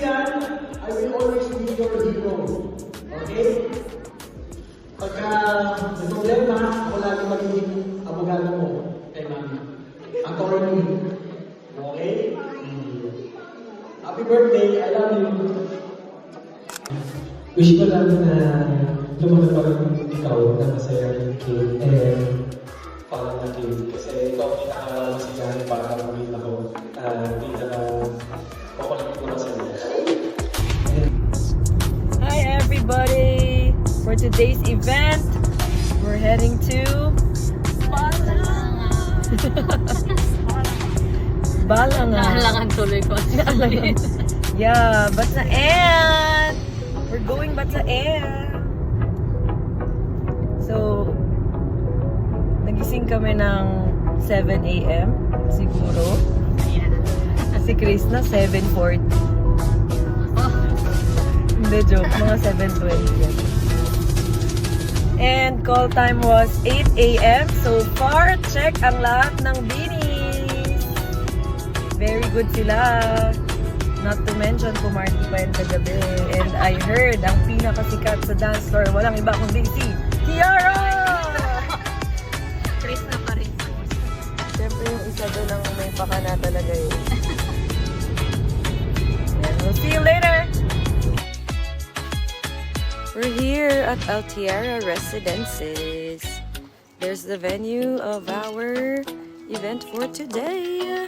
Christian, I will always be your hero. Okay? Pagka may problema, ako lagi magiging abogado mo kay Mami. Attorney. Okay? Happy birthday, I love you. Wish ko lang na lumaki pa rin ikaw na masaya yung kid and parang na kid. Kasi ikaw ang pinaka-masigahan para maging ako. Pinaka-pakulit ko na sa'yo. Hi everybody! For today's event, we're heading to Balangan. Naalangan tuloy ko. Yeah, Bataen! We're going Bataen! So, nagising kami ng 7 a.m. siguro. Si Chris na 7:40. Hindi, joke. Mga 7:20 yan. And call time was 8 a.m. So far, check ang lahat ng binis. Very good sila. Not to mention, pumarty pa yun kagabi. And I heard, ang pinakasikat sa dance floor, walang iba kundi si Kiara! Chris na pa rin. Siyempre yung isa doon ang may pakana talaga eh. And we'll see you later! We're here at Altiera Residences. There's the venue of our event for today.